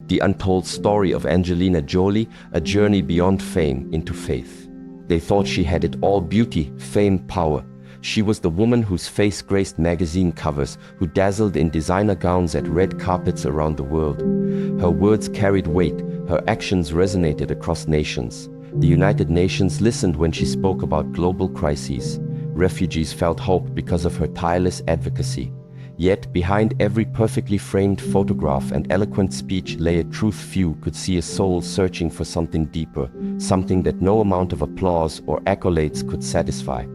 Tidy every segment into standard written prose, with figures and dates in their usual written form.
The untold story of Angelina Jolie, a journey beyond fame into faith. They thought she had it all: beauty, fame, power. She was the woman whose face graced magazine covers, who dazzled in designer gowns at red carpets around the world. Her words carried weight, her actions resonated across nations. The United Nations listened when she spoke about global crises. Refugees felt hope because of her tireless advocacy. Yet, behind every perfectly framed photograph and eloquent speech lay a truth few could see: a soul searching for something deeper, something that no amount of applause or accolades could satisfy.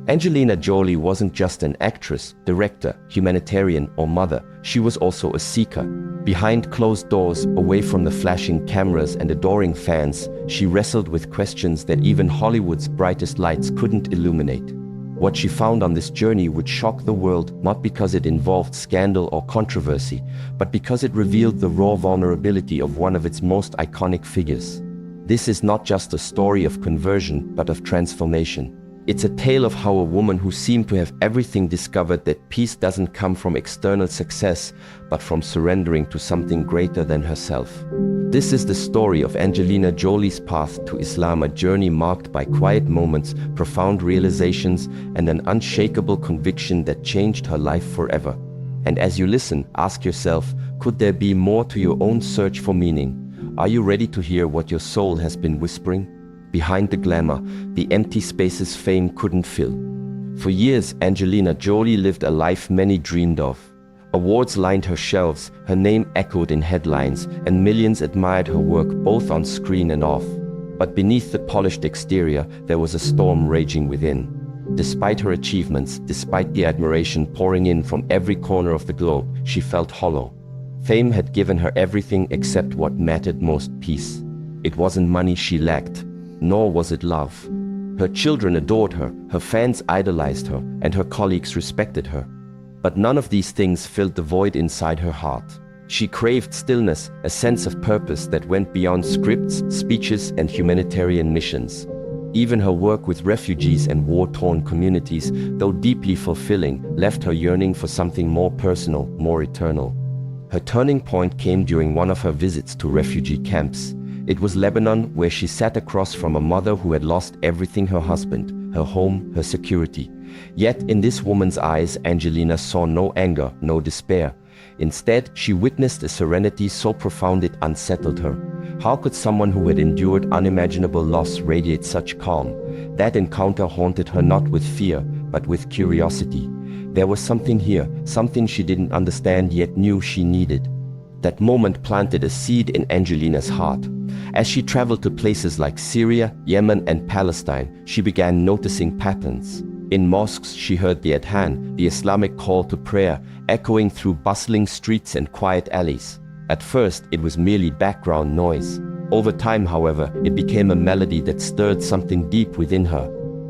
Angelina Jolie wasn't just an actress, director, humanitarian, or mother. She was also a seeker. Behind closed doors, away from the flashing cameras and adoring fans, she wrestled with questions that even Hollywood's brightest lights couldn't illuminate. What she found on this journey would shock the world, not because it involved scandal or controversy, but because it revealed the raw vulnerability of one of its most iconic figures. This is not just a story of conversion, but of transformation. It's a tale of how a woman who seemed to have everything discovered that peace doesn't come from external success, but from surrendering to something greater than herself. This is the story of Angelina Jolie's path to Islam, a journey marked by quiet moments, profound realizations, and an unshakable conviction that changed her life forever. And as you listen, ask yourself, could there be more to your own search for meaning? Are you ready to hear what your soul has been whispering? Behind the glamour, the empty spaces fame couldn't fill. For years, Angelina Jolie lived a life many dreamed of. Awards lined her shelves, her name echoed in headlines, and millions admired her work both on screen and off. But beneath the polished exterior, there was a storm raging within. Despite her achievements, despite the admiration pouring in from every corner of the globe, she felt hollow. Fame had given her everything except what mattered most: peace. It wasn't money she lacked, nor was it love. Her children adored her, her fans idolized her, and her colleagues respected her. But none of these things filled the void inside her heart. She craved stillness, a sense of purpose that went beyond scripts, speeches, and humanitarian missions. Even her work with refugees and war-torn communities, though deeply fulfilling, left her yearning for something more personal, more eternal. Her turning point came during one of her visits to refugee camps. It was Lebanon, where she sat across from a mother who had lost everything: her husband, her home, her security. Yet in this woman's eyes, Angelina saw no anger, no despair. Instead, she witnessed a serenity so profound it unsettled her. How could someone who had endured unimaginable loss radiate such calm? That encounter haunted her not with fear, but with curiosity. There was something here, something she didn't understand yet knew she needed. That moment planted a seed in Angelina's heart. As she traveled to places like Syria, Yemen, and Palestine, she began noticing patterns. In mosques, she heard the adhan, the Islamic call to prayer, echoing through bustling streets and quiet alleys. At first, it was merely background noise. Over time, however, it became a melody that stirred something deep within her.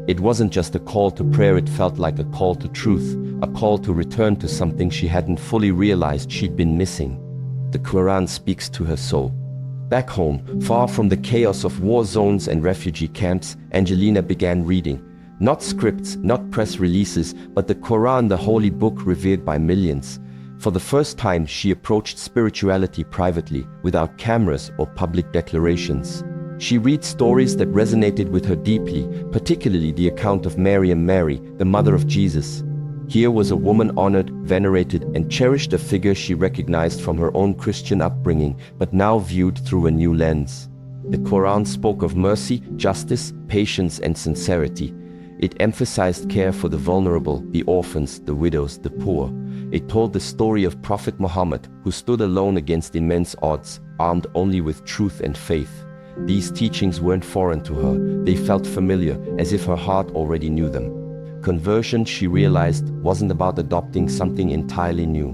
It wasn't just a call to prayer, it felt like a call to truth, a call to return to something she hadn't fully realized she'd been missing. The Quran speaks to her soul. Back home, far from the chaos of war zones and refugee camps, Angelina began reading. Not scripts, not press releases, but the Quran, the holy book revered by millions. For the first time, she approached spirituality privately, without cameras or public declarations. She read stories that resonated with her deeply, particularly the account of Mary, the mother of Jesus. Here was a woman honored, venerated, and cherished, a figure she recognized from her own Christian upbringing, but now viewed through a new lens. The Quran spoke of mercy, justice, patience, and sincerity. It emphasized care for the vulnerable, the orphans, the widows, the poor. It told the story of Prophet Muhammad, who stood alone against immense odds, armed only with truth and faith. These teachings weren't foreign to her. They felt familiar, as if her heart already knew them. Conversion, she realized, wasn't about adopting something entirely new.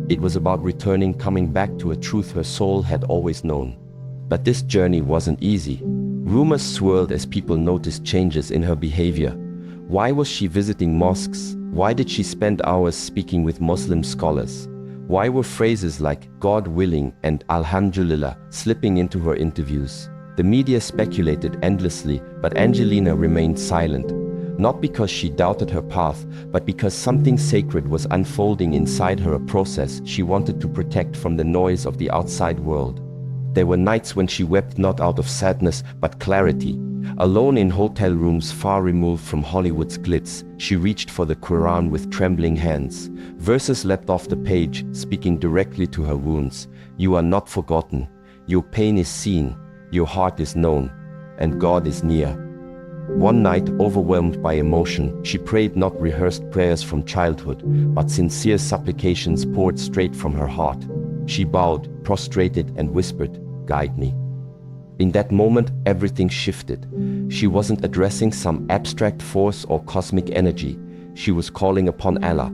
It was about returning, coming back to a truth her soul had always known. But this journey wasn't easy. Rumors swirled as people noticed changes in her behavior. Why was she visiting mosques? Why did she spend hours speaking with Muslim scholars? Why were phrases like "God willing" and "Alhamdulillah" slipping into her interviews? The media speculated endlessly, but Angelina remained silent. Not because she doubted her path, but because something sacred was unfolding inside her, a process she wanted to protect from the noise of the outside world. There were nights when she wept not out of sadness but clarity. Alone in hotel rooms far removed from Hollywood's glitz, she reached for the Quran with trembling hands. Verses leapt off the page, speaking directly to her wounds. You are not forgotten. Your pain is seen. Your heart is known. And God is near. One night, overwhelmed by emotion, she prayed not rehearsed prayers from childhood, but sincere supplications poured straight from her heart. She bowed, prostrated, and whispered, "Guide me." In that moment, everything shifted. She wasn't addressing some abstract force or cosmic energy. She was calling upon Allah.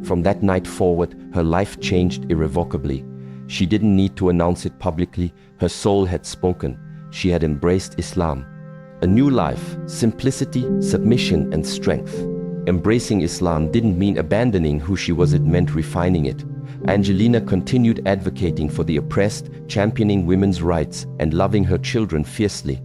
From that night forward, her life changed irrevocably. She didn't need to announce it publicly. Her soul had spoken. She had embraced Islam. A new life, simplicity, submission, and strength. Embracing Islam didn't mean abandoning who she was, it meant refining it. Angelina continued advocating for the oppressed, championing women's rights, and loving her children fiercely.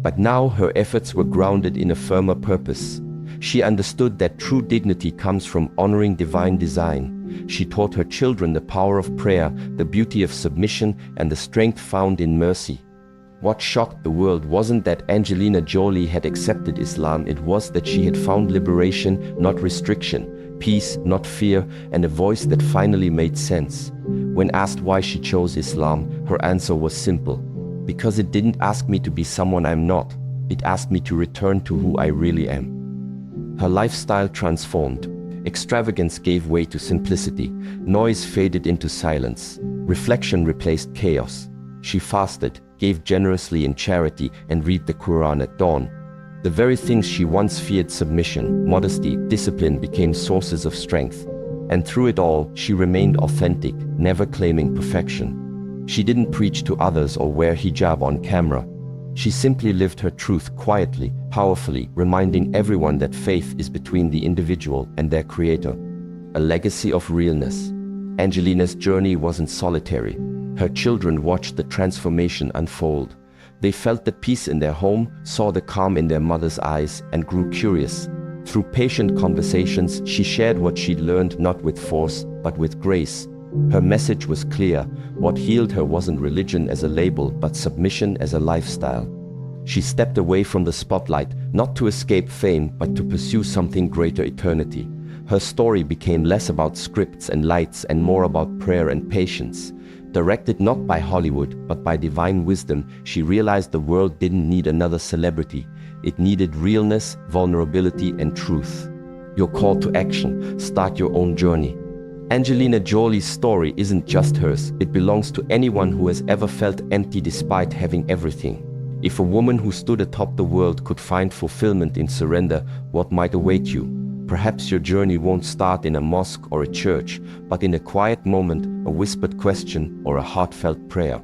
But now her efforts were grounded in a firmer purpose. She understood that true dignity comes from honoring divine design. She taught her children the power of prayer, the beauty of submission, and the strength found in mercy. What shocked the world wasn't that Angelina Jolie had accepted Islam, it was that she had found liberation, not restriction, peace, not fear, and a voice that finally made sense. When asked why she chose Islam, her answer was simple. Because it didn't ask me to be someone I'm not. It asked me to return to who I really am. Her lifestyle transformed. Extravagance gave way to simplicity. Noise faded into silence. Reflection replaced chaos. She fasted, gave generously in charity, and read the Quran at dawn. The very things she once feared, submission, modesty, discipline, became sources of strength. And through it all, she remained authentic, never claiming perfection. She didn't preach to others or wear hijab on camera. She simply lived her truth quietly, powerfully, reminding everyone that faith is between the individual and their creator. A legacy of realness. Angelina's journey wasn't solitary. Her children watched the transformation unfold. They felt the peace in their home, saw the calm in their mother's eyes, and grew curious. Through patient conversations, she shared what she'd learned, not with force, but with grace. Her message was clear. What healed her wasn't religion as a label, but submission as a lifestyle. She stepped away from the spotlight, not to escape fame, but to pursue something greater: eternity. Her story became less about scripts and lights and more about prayer and patience. Directed not by Hollywood, but by divine wisdom, she realized the world didn't need another celebrity. It needed realness, vulnerability, and truth. Your call to action: start your own journey. Angelina Jolie's story isn't just hers. It belongs to anyone who has ever felt empty despite having everything. If a woman who stood atop the world could find fulfillment in surrender, what might await you? Perhaps your journey won't start in a mosque or a church, but in a quiet moment, a whispered question, or a heartfelt prayer.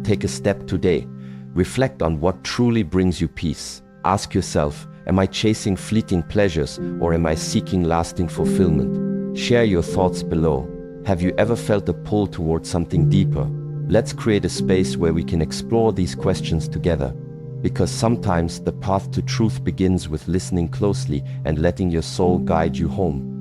Take a step today. Reflect on what truly brings you peace. Ask yourself, am I chasing fleeting pleasures, or am I seeking lasting fulfillment? Share your thoughts below. Have you ever felt a pull towards something deeper? Let's create a space where we can explore these questions together. Because sometimes the path to truth begins with listening closely and letting your soul guide you home.